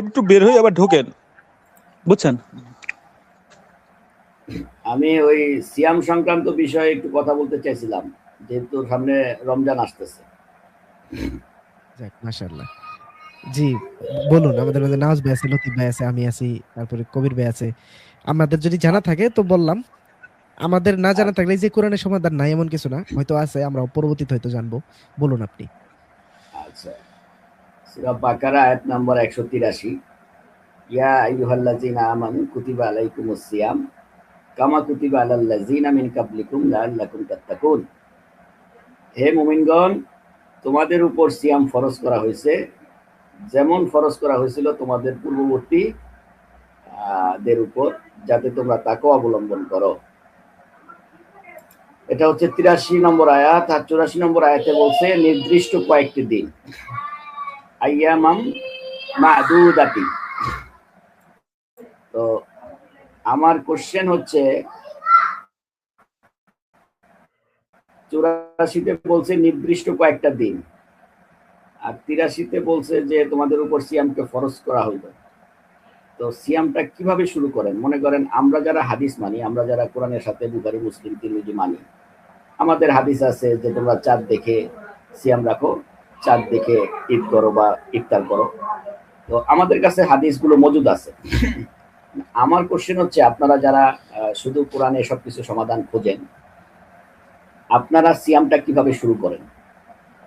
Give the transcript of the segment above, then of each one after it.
একটু বের হয়ে আবার ঢোকেন, বুঝছেন? আমি ওই সিয়াম সংক্রান্ত বিষয়ে একটু কথা বলতে চাইছিলাম, যেহেতু সামনে রমজান আসতেছে। মাশাআল্লাহ। জি বলুন, আমাদের মধ্যে নওয়াজ ভাই আছে, লতিফ ভাই আছে, আমি আছি, তারপরে কবির ভাই আছে। আমাদের যদি জানা থাকে তো বললাম, আমাদের না জানা থাকলে যে কোরআনের সমাধান নাই এমন কিছু না, হয়তো আছে, আমরা পরবর্তীতে হয়তো জানবো। বলুন আপনি। আচ্ছা, সূরা বাকারা আয়াত নম্বর 183, ইয়া আইয়ুহাল্লাযীনা আমানু কুতিবা আলাইকুমুস সিয়াম কামা কুতিবা আলাল লাযীনা মিন ক্বাবলিকুম লাআল্লাকুম তাত্তাকুন। হে মুমিনগণ, তোমাদের উপর সিয়াম ফরজ করা হয়েছে যেমন ফরজ করা হয়েছিল তোমাদের পূর্ববর্তী দের উপর, যাতে তোমরা তাকওয়া অবলম্বন করো। এটা হচ্ছে 83 নম্বর আয়াত। আর 84 নম্বর আয়াতে বলছে নির্দিষ্ট কয়েকটি দিন, আইয়ামাম মাদুদাতি। তো আমার কোশ্চেন হচ্ছে, 84তে বলছে নির্দিষ্ট কয়েকটা দিন, আর 83তে বলছে যে তোমাদের উপর সিয়ামকে ফরজ করা হইবে। তো সিয়ামটা কিভাবে শুরু করেন? মনে করেন আমরা যারা হাদিস মানি, আমরা যারা কোরআনের সাথে বুখারী মুসলিম তিরমিজি মানি, আমাদের হাদিস আছে যে তোমরা চাঁদ দেখে সিয়াম রাখো, চাঁদ দেখে ঈদ করো বা ইফতার করো। তো আমাদের কাছে হাদিসগুলো মজুদ আছে। আমার কোশ্চেন হচ্ছে, আপনারা যারা শুধু কোরআনে সবকিছু সমাধান খোঁজেন, আপনারা সিয়ামটা কিভাবে শুরু করেন?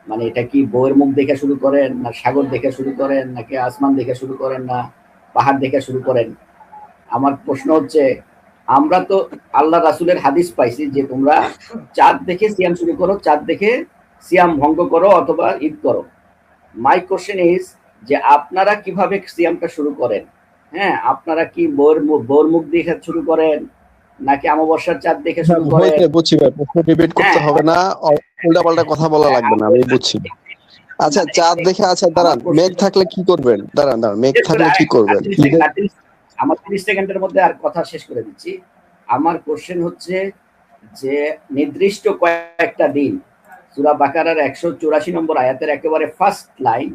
মানে এটা কি বউয়ের মুখ দেখে শুরু করেন, না সাগর দেখে শুরু করেন, নাকি আসমান দেখে শুরু করেন, না পাহাড় দেখে শুরু করেন? আমার প্রশ্ন হচ্ছে, আমরা তো আল্লাহ রাসূলের হাদিস পাইছি যে তোমরা চাঁদ দেখে সিয়াম শুরু করো, চাঁদ দেখে সিয়াম ভঙ্গ করো অথবা ঈদ করো। মাই কোশ্চেন ইজ যে আপনারা কিভাবে সিয়ামটা শুরু করেন? হ্যাঁ, আপনারা কি বউয়ের মুখ দেখে শুরু করেন, নাকি অমাবস্যার চাঁদ দেখে শুরু করেন? বুঝছি ভাই, প্রশ্ন ডিবেট করতে হবে না, উল্টাপাল্টা কথা বলা লাগবে না, আমি বুঝছি। আচ্ছা, চাঁদ দেখে, আচ্ছা দাঁড়ান, মেঘ থাকলে কি করবেন? দাঁড়ান, মেঘ থাকলে কি করবেন? আমার 30 সেকেন্ডের মধ্যে আর কথা শেষ করে দিচ্ছি। আমার কোশ্চেন হচ্ছে যে নির্দিষ্ট কয়েকটা দিন, সূরা বাকারার 184 নম্বর আয়াতের একেবারে ফার্স্ট লাইন,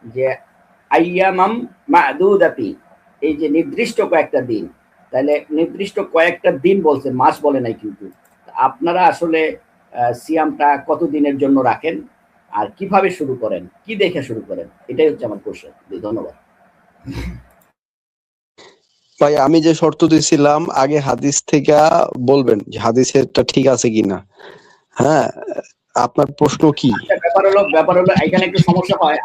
যে আইয়ামাম মাদুদাতি, এই যে নির্দিষ্ট কয়েকটা দিন, তাহলে নির্দিষ্ট কয়েকটা দিন বলছে, মাস বলে নাই কিন্তু। আপনারা আসলে সিয়ামটা কত দিনের জন্য রাখেন আর কিভাবে শুরু করেন, কি দেখে শুরু করেন? এটাই হচ্ছে আমার কোশ্চেন। ধন্যবাদ ভাই। আমি যে শর্ত দিয়েছিলাম, আগে হাদিস থেকে বলবেন যে হাদিসেরটা ঠিক আছে কিনা। হ্যাঁ, আপনার প্রশ্ন কি? ব্যাপার হলো এখানে একটু সমস্যা হয়।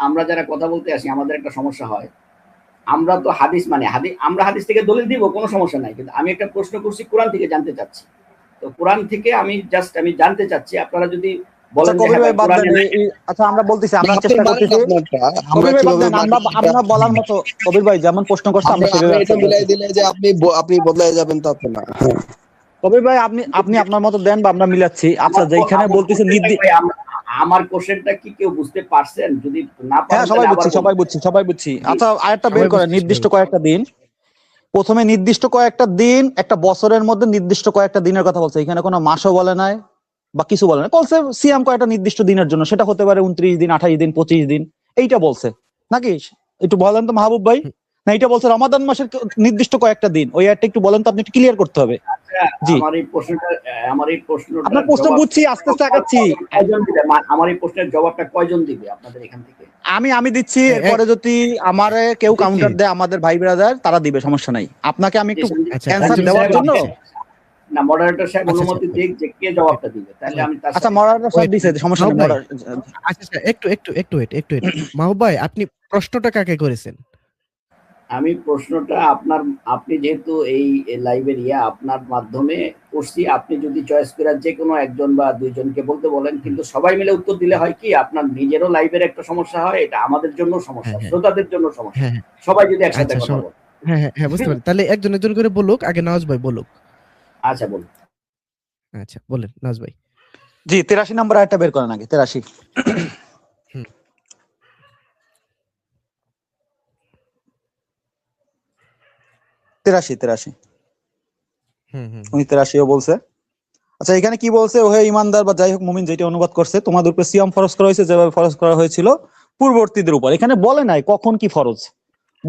আমরা যারা কথা বলতে আসি, আমাদের একটা সমস্যা হয়, আমরা তো হাদিস মানে আমরা হাদিস থেকে দলিল দিব, কোনো সমস্যা নাই, কিন্তু আমি একটা প্রশ্ন করছি, কোরআন থেকে জানতে চাচ্ছি। তো কোরআন থেকে আমি জানতে চাচ্ছি, আপনারা যদি বলেন আচ্ছা আমরা বলতেছি, আমরা চেষ্টা করতেছি। আমরা বলার মতো কবির ভাই যেমন প্রশ্ন করছে আমরা এটা মিলাই দিলে যে আপনি বদলাই যাবেন তা তো না। কবির ভাই আপনি আপনার মতো দেন বা আমরা মিলাচ্ছি। আচ্ছা, যেখানে বলতেছে আমার কোশ্চেনটা কি কেউ বুঝতে পারছেন? যদি না পারেন, হ্যাঁ সবাই বুঝছি। আচ্ছা, আরেকটা বের করেন, নির্দিষ্ট কয়েকটা দিন। প্রথমে নির্দিষ্ট কয়েকটা দিন, একটা বছরের মধ্যে নির্দিষ্ট কয়েকটা দিনের কথা বলছে, এখানে কোনো মাসও বলে নাই বা কিছু বলে নাই, বলছে সিয়াম কয়েকটা নির্দিষ্ট দিনের জন্য, সেটা হতে পারে 29 দিন, 28 দিন, 25 দিন, এইটা বলছে নাকি? একটু বলেন তো মাহবুব ভাই। না, এটা বলছে রমাদান মাসের নির্দিষ্ট কয়েকটা দিন, ওই একটা একটু বলেন তো, আপনি একটু ক্লিয়ার করতে হবে। জি, আমার এই প্রশ্নটা আপনার প্রশ্ন বুঝছি, আস্তে আস্তে আগাচ্ছি। আমার এই প্রশ্নের জবাবটা কয়জন দিবে আপনাদের এখান থেকে? আমি দিচ্ছি, এরপরে যদি আমারে কেউ কাউন্টার দেয়, আমাদের ভাই ব্রাদার তারা দিবে, সমস্যা নাই। আপনাকে আমি একটু অ্যানসার দেওয়ার জন্য, না মডারেটর সাহেব অনুমতি দিক যে কে জবাবটা দিবে, তাহলে আমি আচ্ছা মডারেটর সাহেব দিছে, সমস্যা নেই। আচ্ছা একটু মাহবুব ভাই, আপনি প্রশ্নটা কাকে করেছেন? আমি প্রশ্নটা আপনি যেহেতু এই লাইভের আপনার মাধ্যমে করছি, আপনি যদি চয়েস করে যে কোনো একজন বা দুইজনকে বলতে বলেন, কিন্তু সবাই মিলে উত্তর দিলে হয় কি, আপনার নিজেরও লাইভের একটা সমস্যা হয়, এটা আমাদের জন্য সমস্যা, শ্রোতাদের জন্য সমস্যা। সবাই যদি একসাথে কথা বলে। হ্যাঁ বুঝতে পারি। তাহলে একজন করে বলুক, আগে নওয়াজ ভাই বলুক। আচ্ছা বলুন। আচ্ছা বলেন নওয়াজ ভাই। জি, 83 নম্বর আয়াতটা বের করেন আগে। 83 উনি 83ও বলছে। আচ্ছা, এখানে কি বলছে? ওহে ইমানদার বা যাই হোক মুমিন, যেটা অনুবাদ করছে, তোমাদের উপর সিয়াম ফরজ করা হয়েছে যেভাবে ফরজ করা হয়েছিল পূর্ববর্তীদের উপর। এখানে বলে নাই কখন কি ফরজ,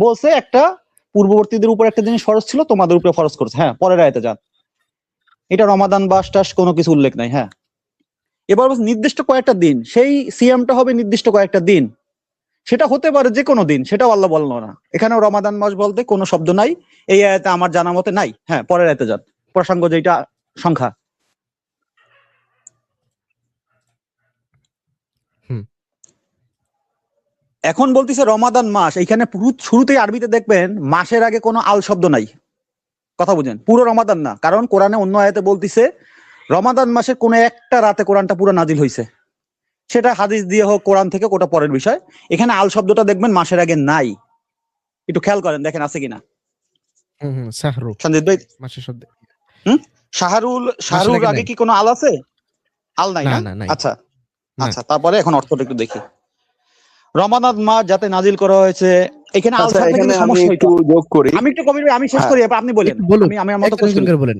বলছে একটা পূর্ববর্তীদের উপর একটা জিনিস ফরজ ছিল, তোমাদের উপরে ফরজ করছে। হ্যাঁ, পরের আয়াতে যান, এটা রমাদান মাস টাস কোনো কিছু উল্লেখ নাই। হ্যাঁ, এবার বলছে নির্দিষ্ট কয়েকটা দিন, সেই সিয়ামটা হবে নির্দিষ্ট কয়েকটা দিন, সেটা হতে পারে যে কোনো দিন, সেটাও আল্লাহ বললো না। এখানেও রমাদান মাস বলতে কোনো শব্দ নাই এই আয়াতে, আমার জানা মতে নাই। হ্যাঁ, পরের আয়াতে যান, প্রসঙ্গ যেটা সংখ্যা। হুম। এখন বলতেছে রমাদান মাস, এইখানে শুরুতেই আরবিতে দেখবেন মাসের আগে কোনো আল শব্দ নাই। কথা বুঝেন, পুরো রমাদান না, কারণ কোরআনে অন্য আয়াতে বলতিছে রমাদান মাসের কোনো একটা রাতে কোরআনটা পুরো নাজিল হয়েছে। সেটা হাদিস দিয়ে হোক কোরআন থেকে, কোটা পরের বিষয়। এখানে আল শব্দটা দেখবেন মাসের আগে নাই, একটু খেয়াল করেন, দেখেন আছে কিনা। সাহরু সঞ্জিত ভাই, মাসের শব্দ। শাহরুর আগে আগে নাই। কি কোনো আল আছে? আল নাই না, না? না, নাই। আচ্ছা না। আচ্ছা, তারপরে এখন অর্থটা একটু দেখি। রমাদান মাস যাতে নাজিল করা হয়েছে, এখানে আল আচ্ছা, থাকলে এখানে কিন্তু আমি সমস্যা একটু হইতো। যোগ করি। আমি একটু কবির ভাই, আমি শেষ হ্যাঁ। করি, এরপর আপনি বলেন। একটু বলুন, আমি আমার মতো একজন শেষ একজন করি। করে বলেন।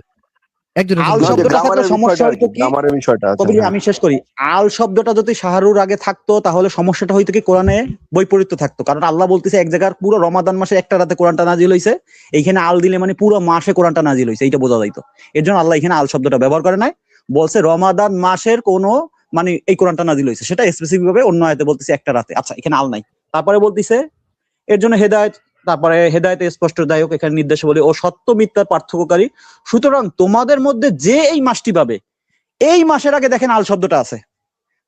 একজন একজন আল করে বলেন। শব্দটা থাকলে গ্রামারের সমস্যা বিষয়টা আর হইতো কি, কি, গ্রামারের বিষয়টা আছে। কবির ভাই হ্যাঁ। আমি শেষ করি। আল শব্দটা যদি শাহরুর আগে থাকতো তাহলে সমস্যাটা হইতো কি, কোরআনে বৈপরীত্য থাকতো। কারণ আল্লাহ বলতেছে এক জায়গার পুরো রমাদান মাসে একটা রাতে কোরআনটা নাজিল হইছে, এইখানে আল দিলে মানে পুরো মাসে কোরআনটা নাজিল হইছে, এইটা বোঝা যাইতো। এর জন্য আল্লাহ এখানে আল শব্দটা ব্যবহার করে নাই, বলছে রমাদান মাসের কোনো মানে এই কোরআনটা নাজিল হইছে, সেটা স্পেসিফিক ভাবে অন্য আয়াতে বলতেছে একটা রাতে। আচ্ছা, এখানে আল নাই। তারপরে বলতেছে এর জন্য হেদায়েত, তারপরে হেদায়েতে স্পষ্টদায়ক, এখানে নির্দেশাবলী ও সত্য মিথ্যার পার্থক্যকারী। সুতরাং তোমাদের মধ্যে যে এই মাসটি পাবে, এই মাসের আগে দেখেন আল শব্দটা আছে,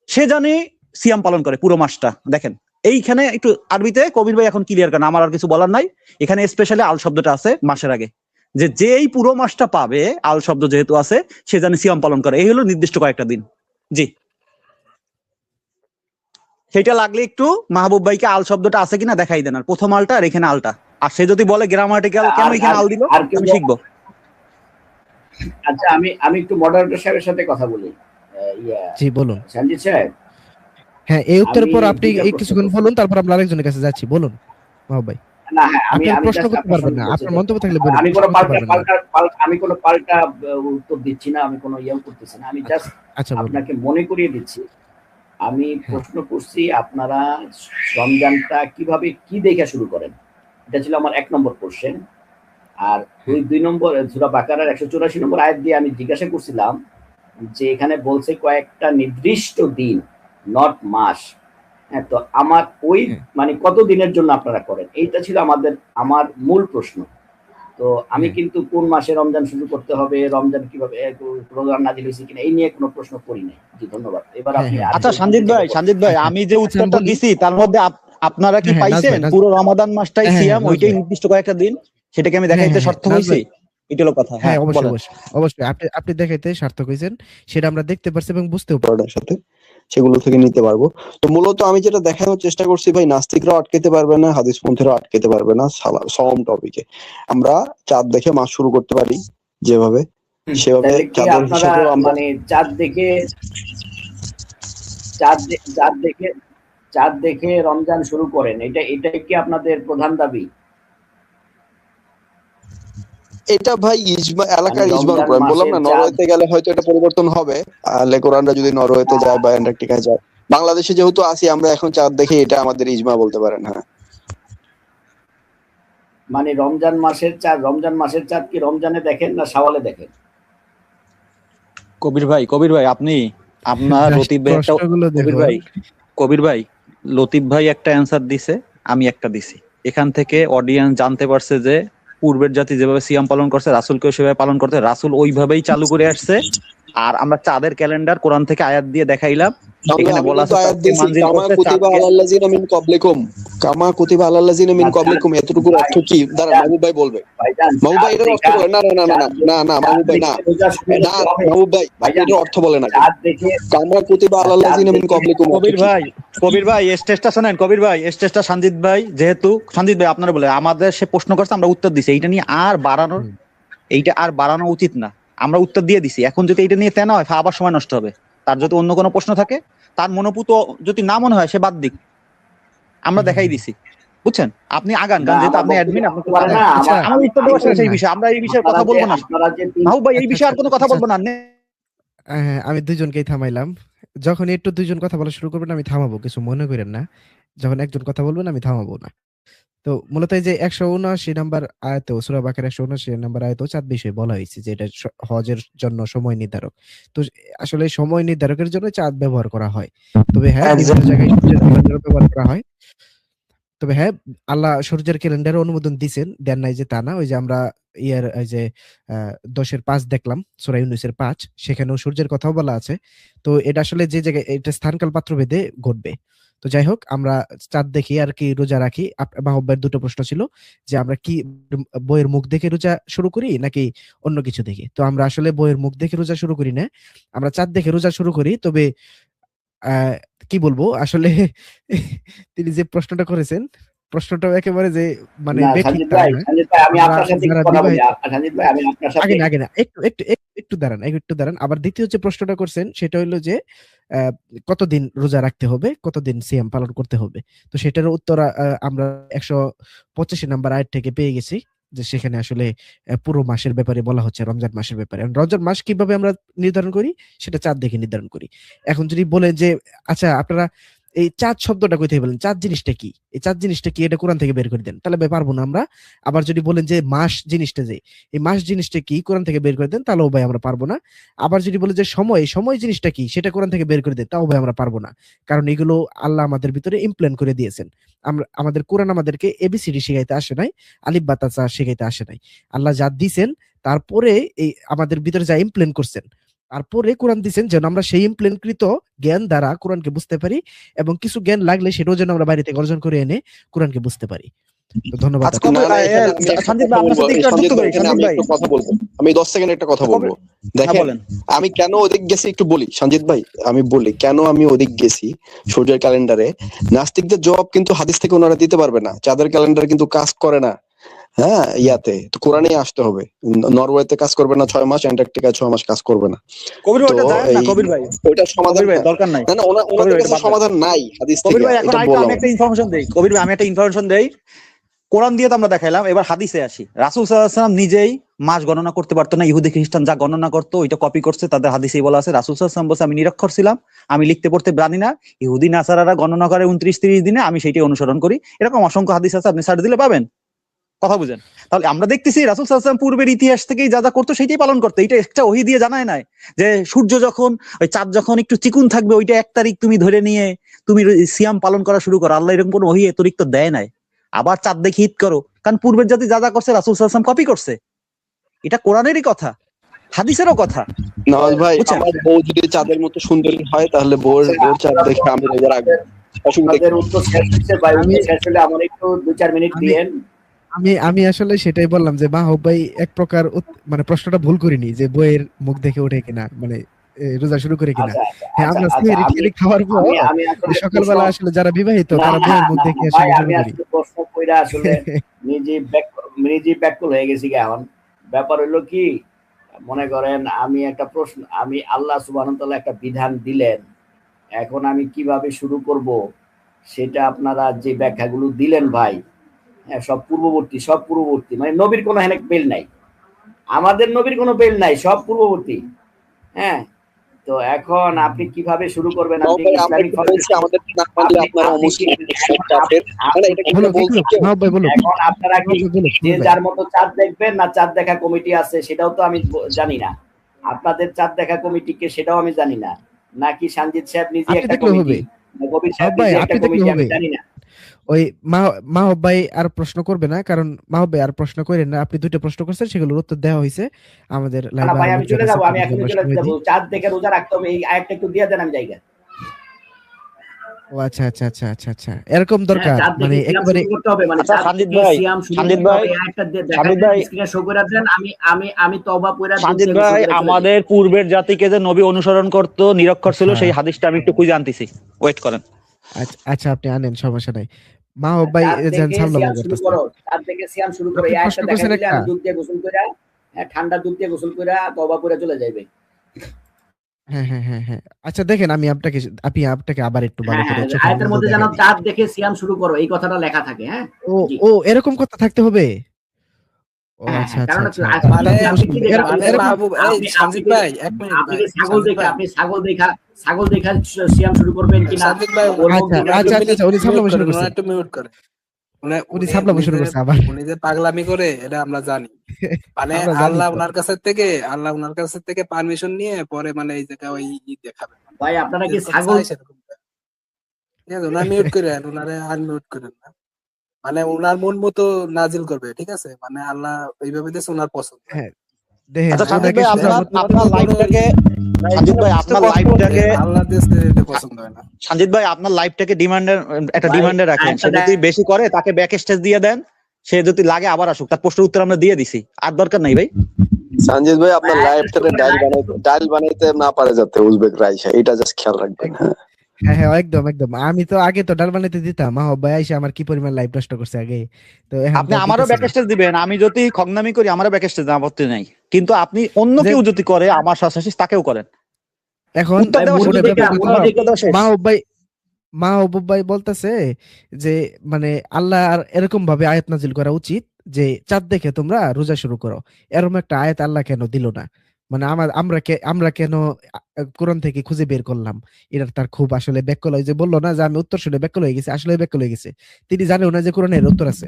সে জানি সিয়াম পালন করে পুরো মাসটা। দেখেন এইখানে একটু আরবিতে কবির ভাই এখন ক্লিয়ার করেন, আমার আর কিছু বলার নাই। এখানে স্পেশালি আল শব্দটা আছে মাসের আগে, যে যেই পুরো মাসটা পাবে, আল শব্দ যেহেতু আছে, সে জানি সিয়াম পালন করে। এই হলো নির্দিষ্ট কয়েকটা দিন। জি, সেটা লাগলে একটু মাহবুব ভাইকে আল শব্দটা আছে কিনা দেখাই দেন, আর প্রথম আলটা আর এখানে আলটা। আর সে যদি বলে গ্রামাটিক্যাল কেন এখানে আল দিল, আর কেউ আমি শিখবো। আচ্ছা, আমি একটু মডারেটর সাহেবের সাথে কথা বলি। জি বলুন। সঞ্জিত সাহেব, হ্যাঁ, এই উত্তরের আমি পর আপনি দুইটা এই প্রশ্ন কিছুক্ষণ করছি। বলুন, তারপর আমরা আরেকজনের কাছে যাচ্ছি। বলুন মাহবুব ভাই। না, হ্যাঁ, আপনি আর প্রশ্ন just করতে আপনার পারবেন সঙ্গে না, বলতে আপনার চাই। মন্তব্য থাকলে বলুন, আমি প্রশ্ন কোনো করতে পারবেন না। আমি কোনো পাল্টা উত্তর দিচ্ছি না, আমি কোনো ইয়েও করতেছি না। আমি জাস্ট আচ্ছা বলুন। আপনাকে মনে করিয়ে দিচ্ছি। আমি হ্যাঁ। প্রশ্ন করছি আপনারা রমজানটা কিভাবে কি দেখে শুরু করেন, এটা ছিল আমার 1 নম্বর কোশ্চেন। আর ওই 2 নম্বর সূরা বাকারার 184 নম্বর আয়াত দিয়ে আমি জিজ্ঞাসা করছিলাম যে এখানে বলছে কয়েকটা নির্দিষ্ট দিন, নট মাস। হ্যাঁ, তো আমার ওই হ্যাঁ। মানে কত দিনের জন্য আপনারা করেন, এইটা ছিল আমার মূল প্রশ্ন। তো আমি হ্যাঁ। কিন্তু কোন মাসে রমজান শুরু করতে হবে, রমজান কিভাবে প্রোগ্রাম নাজিল হয়েছে কিনা, এই নিয়ে কোনো প্রশ্ন করি নাই। জি, ধন্যবাদ। এবার হ্যাঁ, আপনি হ্যাঁ, আচ্ছা আরেকটা সঞ্জিত ভাই, আচ্ছা। আমি যে আচ্ছা, আমি উত্তরটা বলি। দিছি তার মধ্যে আপনারা কি হ্যাঁ, হ্যাঁ, নাজ পাইছেন ভাই, পুরো রমাদান মাসটাই হ্যাঁ, হ্যাঁ, সিয়াম, নাজ ওইটাই ভাই। নির্দিষ্ট কয়েকটা দিন, সেটাকে আমি হ্যাঁ, দেখাইতে হ্যাঁ, হ্যাঁ, সার্থক নাজ হইছি? ভাই। এটা হলো কথা। হ্যাঁ, হ্যাঁ, অবশ্যই, বলেন। অবশ্যই, অবশ্যই। আপনি দেখাইতে সার্থক হয়েছেন, সেটা আমরা দেখতে পারছি এবং বুঝতেও পারছি। পড়ার সাথে সেগুলো থেকে নিতে পারবো। তো মূলত আমি যেটা দেখানোর চেষ্টা করছি ভাই, নাস্তিকরাও আটকাতে পারবে না, হাদিসপন্থীরাও আটকাতে পারবে না সম টপিকে। আমরা চাঁদ দেখে মাস শুরু করতে পারি যেভাবে, সেভাবে তাহলে কি চাঁদের আপনারা হিসাবেও আমরা মানে চাঁদ দেখে রমজান শুরু করেন, এটাই কি আপনাদের প্রধান দাবি? এটা ভাই ইজমা, মানে এলাকার ইজমার রমজান উপর। আমি বললাম মাসের না, চাঁদ। নরওয়েতে গেলে হয়তো এটা পরিবর্তন হবে। লেকোরানরা যদি নরওয়েতে যায় বা অ্যান্টার্কটিকায় যায়, বাংলাদেশে যেহেতু আছি আমরা এখন চাঁদ দেখে, এটা আমাদের ইজমা বলতে পারেন। হ্যাঁ, মানে রমজান মাসের চাঁদ কি রমজানে দেখেন না শাওয়ালে দেখেন? কবির ভাই আপনি আপনার জাস্ট লতিফ ভাই একটা, প্রশ্নগুলো দেখুন। কবির ভাই লতিফ ভাই একটা অ্যান্সার দিছে, আমি একটা দিছি। এখান থেকে অডিয়েন্স জানতে পারছে যে পূর্বের জাতি যেভাবে সিয়াম পালন করছে, রাসূলকেও সেভাবে পালন করতে, রাসূল ওইভাবেই চালু করে আসছে। আর আমরা চাঁদের ক্যালেন্ডার কোরআন থেকে আয়াত দিয়ে দেখাইলাম, এখানে আমি বলা কিন্তু আছে আয়াত চাঁদকে দিছি, মানজিল কামা করছে, কুতিবা চাঁদকে। আলাল্লাযিনা মিন ক্বাবলিকুম, কামা কুতিবা আলাল্লাযিনা মিন ক্বাবলিকুম, এতটুকুর অর্থ কি? দাঁড়ান, মাহবুব ভাই বলবে। ভাইজান, মাহবুব ভাই এটার অর্থ বলে না, না, না, না, না, না, না, মাহবুব ভাই না, না, মাহবুব ভাই আপনি এটার অর্থ বলেন আগে। চাঁদ দেখে কামা কুতিবা আলাল্লাযিনা মিন ক্বাবলিকুম অর্থ কবির কি? ভাই স্টেজটা শোনেন, কবির ভাই স্টেজটা সঞ্জিত ভাই, যেহেতু সঞ্জিত ভাই আপনারা বলে আমাদের সে প্রশ্ন করছে, আমরা উত্তর দিছি, এইটা নিয়ে আর বাড়ানোর, এইটা আর বাড়ানো উচিত না, আমরা উত্তর দিয়ে দিছি। এখন যদি এটা নিয়ে তেনা হয় আবার সময় নষ্ট হবে। তার যদি অন্য কোনো প্রশ্ন থাকে, তার মনোপুত যদি না মনে হয়, সে বাদ দিক, আমরা দেখাই দিছি, বুঝছেন? আপনি আগান, কারণ যেহেতু আপনি অ্যাডমিন, আপনি আচ্ছা, আমার উত্তর দেওয়া শেষ এই বিষয়ে, আমরা এই বিষয়ে কথা বলবো না। মাহবুব ভাই এই আচ্ছা, বিষয়ে আর কোনো কথা আচ্ছা, বলবো না। হ্যাঁ, আমি দুইজনকেই থামাইলাম। যখন একটু দুইজন কথা বলা শুরু করবেন আমি থামাবো, কিছু মনে করেন না। যখন একজন কথা বলবেন আমি থামাবো না। তো মূলত এই যে 179 নাম্বার আয়াতে, সূরা বাকারার 179 নাম্বার আয়াতে চাঁদ বিষয়ে বলা হয়েছে যে এটা হজের জন্য সময় নির্ধারক। তো আসলে সময় নির্ধারকের জন্য চাঁদ ব্যবহার করা হয়। তবে হ্যাঁ, বিভিন্ন জায়গায় সূর্যের ক্যালেন্ডারও ব্যবহার করা হয়। তবে হ্যাঁ, আল্লাহ সূর্যের ক্যালেন্ডারে অনুমোদন দেন নাই যে তা না। ওই যে আমরা ইয়ার এই যে 10-5 দেখলাম, সূরা ইউনূসের 5, সেখানেও সূর্যের কথাও বলা আছে। তো এটা আসলে যে জায়গায় এটা স্থানকাল পাত্র ভেদে ঘটবে। তো যাই হোক, আমরা চাঁদ দেখি আর কি রোজা রাখি। মাহব্বের দুটো প্রশ্ন ছিল যে আমরা কি বইয়ের মুখ দেখে রোজা শুরু করি নাকি অন্য কিছু দেখে। তো আমরা আসলে বইয়ের মুখ দেখে রোজা শুরু করি না, আমরা চাঁদ দেখে রোজা শুরু করি। তবে কি বলবো আসলে তিনি যে প্রশ্নটা করেছেন, প্রশ্নটাও একেবারে যে মানে না বেঠিক সঞ্জিত তা ভাই, না। সঞ্জিত ভাই, আমি আমরা আপনার সাথে যারা একটু কথা বলি। বিবাহিত, সঞ্জিত ভাই, আমি আপনার সাথে আগে না একটু দাঁড়ান। আবার দ্বিতীয় যে প্রশ্নটা করছেন সেটা হলো যে আহ, কতদিন রোজা রাখতে হবে, কতদিন সিয়াম পালন করতে হবে। তো সেটার উত্তর আমরা 185 নাম্বার আয়াত থেকে পেয়ে গেছি, যে সেখানে আসলে পুরো মাসের ব্যাপারে বলা হচ্ছে, রমজান মাসের ব্যাপারে। আর রমজান মাস কিভাবে আমরা নির্ধারণ করি, সেটা চাঁদ দেখে নির্ধারণ করি। এখন যদি বলেন যে আচ্ছা আপনারা এই চাঁদ শব্দটা কোথায় বলেন, চাঁদ জিনিসটা কি, এই চাঁদ জিনিসটা কি, এটা কোরআন থেকে বের করে দেন, তাহলে পারবো না আমরা। আবার যদি বলেন যে মাস জিনিসটা, যে এই মাস জিনিসটা কি, কোরআন থেকে বের করে দেন, তাহলেও ভাই আমরা পারবো না। আবার যদি বলে যে সময় জিনিসটা কি, সেটা কোরআন থেকে বের করে দেন, তাও ভাই আমরা পারবো না। কারণ এগুলো আল্লাহ আমাদের ভিতরে ইমপ্ল্যান্ট করে দিয়েছেন। আমাদের কোরআন আমাদেরকে এবিসিডি শিখাইতে আসে নাই, আলিফ বা তা শিখাইতে আসে নাই। আল্লাহ যা দিছেন তারপরে এই আমাদের ভিতরে যা ইমপ্ল্যান্ট করছেন, তারপরে কোরআন দিছেন যেন আমরা সেই ইমপ্ল্যান্টকৃত জ্ঞান দ্বারা কোরআনকে বুঝতে পারি, এবং কিছু জ্ঞান লাগলে সেটাও যেন আমরা বাইরে থেকে অর্জন করে এনে কোরআনকে বুঝতে পারি। তো ধন্যবাদ আচ্ছা আপনাকে। কবির, সঞ্জিত ভাই আপনার সাথে একটু যুক্ত করি। সঞ্জিত ভাই, কথা বলবো, আমি 10 সেকেন্ড একটা কথা বলবো। হ্যাঁ দেখেন বলেন। আমি কেন ওদিক গেছি একটু বলি সঞ্জিত ভাই, আমি বলি কেন আমি ওদিক গেছি। সূর্যের ক্যালেন্ডারে নাস্তিকদের জবাব কিন্তু হাদিস থেকে ওনারা দিতে পারবে না। চাঁদের ক্যালেন্ডার কিন্তু কাজ করে না, হ্যাঁ ইয়াতে তো কোরআনেই আসতে হবে। নরওয়েতে কাজ করবে না 6 মাস, অ্যান্টার্কটিকায় 6 মাস কাজ করবে না। কবির ভাই তো ওটা যায় না, এই কবির ভাই, ওইটার সমাধান কবির ভাই দরকার নাই। না না কবির ওনাদের ভাই এটা কাছে বাদ দেন। সমাধান নাই হাদিস কবির থেকে, ভাই এখন এটা আরেকটা বললাম। আমি একটা ইনফরমেশন দেই। কবির ভাই আমি একটা ইনফরমেশন দেই। কোরআন দিয়ে তো আমরা দেখাইলাম, এবার হাদিসে আসি। রাসূল সাল্লাল্লাহু আলাইহি ওয়াসাল্লাম নিজেই মাস গণনা করতে পারতো না। ইহুদি খ্রিস্টান যা গণনা করতো ওইটা কপি করছে, তাদের হাদিসেই বলা আছে। রাসূল সাল্লাল্লাহু আলাইহি ওয়াসাল্লাম বলছে আমি নিরক্ষর ছিলাম, আমি লিখতে পড়তে জানি না। ইহুদি নাসারারা গণনা করে 29-30 দিনে, আমি সেইটাই অনুসরণ করি। এরকম অসংখ্য হাদিস আছে, আপনি সার্চ দিলে পাবেন। কথা বুঝেন? তাহলে আমরা দেখতেছি রাসূল সাল্লাল্লাহু আলাইহি ওয়াসাল্লাম পূর্বের ইতিহাস থেকেই যা যা করতো সেইটাই পালন করতো। এটা একটা ওহী দিয়ে জানায় নাই যে সূর্য যখন, ওই চাঁদ যখন একটু চিকুন থাকবে ওইটা 1 তারিখ তুমি ধরে নিয়ে তুমি সিয়াম পালন করা শুরু করো। আল্লাহ এরকম কোনো ওহী অতিরিক্ত দেয় নাই। আবার চাঁদ দেখে ঈদ করো, কারণ পূর্বের জাতি যা যা করছে রাসূল সাল্লাল্লাহু আলাইহি ওয়াসাল্লাম কপি করছে। এটা কোরআনেরই কথা, হাদিসেরও কথা, নওয়াজ ভাই, বুঝছেন? আমার বউ যদি চাঁদের মতো সুন্দরী হয় তাহলে বউর চাঁদ দেখে আমি রোজা রাখবো, অসুবিধা কি? আপনাদের উত্তর শেষ হচ্ছে ভাই, আমি উত্তর শেষ হলে আমার একটু 2-4 মিনিট আমি দিয়েন। আমি আমি আসলে সেটাই বললাম যে মাহবুব ভাই এক প্রকার মানে প্রশ্নটা ভুল করিনি, যে বইয়ের মুখ দেখে ওঠে কিনা, মানে রোজা শুরু করে কিনা। আচ্ছা হ্যাঁ, আমরা আচ্ছা, সিহারি খাওয়ার পর আমি আসলে সকালবেলা আসলে যারা বিবাহিত না তারা না বইয়ের মুখ না দেখে না আসলে ভাই, শুরু আমি করি। আসলে প্রশ্ন কইরা আসলে নিজে ব্যাকুল হয়ে গেছি এখন। ব্যাপার হলো কি, মনে করেন আমি একটা প্রশ্ন, আমি আল্লাহ সুবহানাহু ওয়া তাআলা একটা বিধান দিলেন, এখন আমি কিভাবে শুরু করব সেটা আপনারা যে ব্যাখ্যাগুলো দিলেন ভাই, হ্যাঁ সব পূর্ববর্তী, মানে নবীর কোনো হেনেক বেল নাই, আমাদের নবীর কোনো বেল নাই, সব পূর্ববর্তী। হ্যাঁ, তো এখন আপনি কিভাবে শুরু করবেন? আপনি নওয়াজ ভাই, আমরা ইসলামিক কি বলছি আমাদের না মানলে আপনারা অমুসলিম কাফের, মানে এটা কি বলো বলছি কেউ? মাহবুব ভাই, বলো। এখন আপনারা কি মাহবুব ভাই, বলো, যে মাহবুব ভাই। যার মতো চাঁদ দেখবেন, না চাঁদ দেখা কমিটি আছে সেটাও তো আমি জানি না। আপনাদের চাঁদ দেখা কমিটিকে সেটাও আমি জানি না, নাকি সঞ্জিত সাহেব নিজে আপনি একটা দেখলে কমিটি, হবে না কবির সাহেব মাহবুব ভাই, নিজে একটা আপনি দেখলে কমিটি, আমি হবে। জানি না। ওই মাহবুব ভাই আর প্রশ্ন করবে না, কারণ মাহবুব ভাই আর প্রশ্ন করেন না। আপনি 2টা প্রশ্ন করছেন, সেগুলোর উত্তর দেওয়া হয়েছে। আমাদের না লাইভে ভাই, আরো আমি লোকজন চলে আছে, যাবো, আমি তাদেরকে এখনই আমরা চলে সময় যাবো। দিই। চাঁদ দেখে রোজা রাখতে হবে, এই আয়াতটা একটু দিয়ে দেন, আমি জায়গা। ও আচ্ছা আচ্ছা আচ্ছা আচ্ছা আচ্ছা, এরকম হ্যাঁ, দরকার চাঁদ মানে দেখে সিয়াম একেবারে। শুরু করতে হবে, মানে আচ্ছা চাঁদ সঞ্জিত দেখে ভাই, সিয়াম শুরু সঞ্জিত করতে ভাই, হবে। এই আয়াতটা দেখাই সঞ্জিত দেন, ভাই, স্ক্রিনে শো করে দেন। আমি তওবা পড়া দুধ সঞ্জিত দিয়ে গোসল ভাই, করে চলে যাই। আমাদের পূর্বের জাতিকে যে নবী অনুসরণ করতো, নিরক্ষর ছিল, হ্যাঁ, সেই হাদিসটা আমি একটু খুঁজে আনতেছি, ওয়েট করেন। আচ্ছা আচ্ছা, আপনি আনেন, সমস্যা নাই। মাহবুব ভাই চাঁদ দেখে ঝামেলা সিয়াম শুরু করতেছে। করো, চাঁদ দেখে সিয়াম শুরু করো, আপনি এই প্রশ্ন আয়াতটা দেখাই করছেন দিলে একটা, আমি দুধ দিয়ে গোসল করে, ঠান্ডা দুধ দিয়ে গোসল করে তওবা পড়ে চলে যাইবে। হ্যাঁ হ্যাঁ হ্যাঁ হ্যাঁ, আচ্ছা দেখেন, আপনি আপনাকে আবার একটু ভালো হ্যাঁ করে হ্যাঁ, চোখের আয়াতের মধ্যে মধ্যে যেন দেখাই দিই। চাঁদ দেখে সিয়াম শুরু করো এই কথাটা লেখা থাকে। হ্যাঁ ও জি, ও এরকম কথা থাকতে হবে। ও হ্যাঁ আচ্ছা হ্যাঁ, আচ্ছা কারণ আচ্ছা, আপনি তাহলে তো আপনি মুশকিল। কি দেখে, মানে এরকম মাহবুব, এই আপনি সাজিদ কি ভাই, এক মিনিট আপনি ভাই, কি ছাগল সাজিদ দেখে, ভাই, আপনি ছাগল দেখা সিয়াম শুরু করবেন কিনা? সাজিদ ভাই, ওর মুখ আচ্ছা দেখে আচ্ছা আচ্ছা আচ্ছা, উনি মিউট ঝামেলা শুরু করেন, করছেন। একটু মিউট করেন। উনি সাবলামো শুরু করছে আবার। উনি যে পাগলামি করে এটা আমরা জানি। মানে আমরা জানি আল্লাহ তো। ওনার কাছ থেকে পারমিশন নিয়ে পরে মানে এই জায়গায় ওই দেখাবে। ভাই আপনারা কি যেরকম ছাগল? চাই সেরকম দেয়। ঠিক আছে, ওনার মিউট করেন, ওনারে আনমিউট করেন না। মানে ওনার মন মতো নাজিল করবে, ঠিক আছে? মানে আল্লাহ এইভাবে দিয়েছে ওনার পছন্দ। হ্যাঁ, দেখেন আচ্ছা সানজিদ ওনাকে ভাই সোজা আপনার মতো- আপনার লাইভটাকে সানজিদ ভাই আপনার কষ্ট লাইভটাকে হচ্ছে, আল্লাহ দিয়েছে এটা পছন্দ হয় না। সানজিদ ভাই আপনার লাইভটাকে ডিমান্ডের একটা ভাই, ডিমান্ডে রাখেন। সে আরেকটা যদি বেশি করে তাকে ব্যাক স্টেজ দিয়ে দেন, সে যদি লাগে আবার আসুক, তার প্রশ্নের উত্তর আমরা দিয়ে দিছি, আর দরকার নাই ভাই। সঞ্জিত ভাই আপনার ভাই, লাইভটাতে ডাইল বানাইতে না পারে যাতে উজবেক রাইসা, এটা জাস্ট খেয়াল রাখবেন। হ্যাঁ হ্যাঁ একদম একদম। আমি তো আগে তো ডাল বানাইতে দিতাম, মাহব ভাই এসে আমার কি পরিমাণ লাইভ নষ্ট করছে আগে। তো এখন আপনি তো আমারও দিতেছে ব্যাক না। স্টেজ দিবেন, আমি যদি খগনামি করি আমারও ব্যাক স্টেজ দেন, আপত্তি নাই। কিন্তু আপনি অন্য যে- কেউ যদি করে আমার শাসাশিস তাকেও করেন। এখন উত্তর দেওয়া মুরগি শেষ, দেখে ব্যাপার মুরগি না, দেখে- উত্তর দেওয়া শেষ। মাহবুব ভাই বলতেছে যে মানে আল্লাহ আর এরকম ভাবে আয়াত নাজিল করা উচিত যে চাঁদ দেখে তোমরা রোজা শুরু করো। এরকম একটা আয়াত আল্লাহ কেন দিল না? মানে আমরা কেন কোরআন থেকে খুঁজে বের করলাম? এটা তার খুব আসলে ব্যাকল হয়, যে বললো না যে আমি উত্তর শুনে ব্যাকল হয়ে গেছি, আসলে ব্যাকল হয়ে গেছে। তিনি জানেও না যে কোরআনের উত্তর আছে,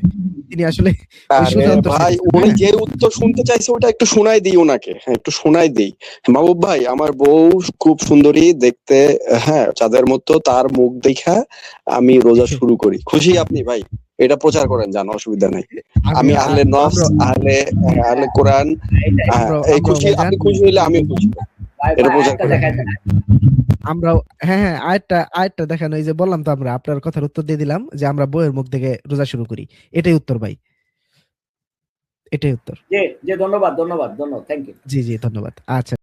তিনি আসলে ওই আরে সোজা উত্তর ভাই, শুনেছেন। উনি যে উত্তর শুনতে চাইছে ওটা একটু শোনাই দিই ওনাকে। হ্যাঁ একটু শোনাই দিই। মাহবুব ভাই, আমার বউ খুব সুন্দরী দেখতে, হ্যাঁ চাঁদের মতো, তার মুখ দেখা আমি রোজা শুরু করি। খুশি আপনি ভাই? এটা প্রচার করেন, জান, অসুবিধা নাই। আমি আহলে নফস, আহলে কোরআন, এই খুশি, আপনি খুশি হইলে আমিও খুশি। ভাই, এটা ভাই, প্রচার আরেকটা করে। দেখায় দেন। আমরাও হ্যাঁ আরেকটা দেখানো, এই যে বললাম তো আমরা আপনার কথার উত্তর দিয়ে দিলাম যে আমরা বইয়ের মুখ থেকে রোজা শুরু করি। এটাই উত্তর ভাই, এটাই উত্তর। যে ধন্যবাদ, থ্যাংক ইউ। জি ধন্যবাদ। আচ্ছা।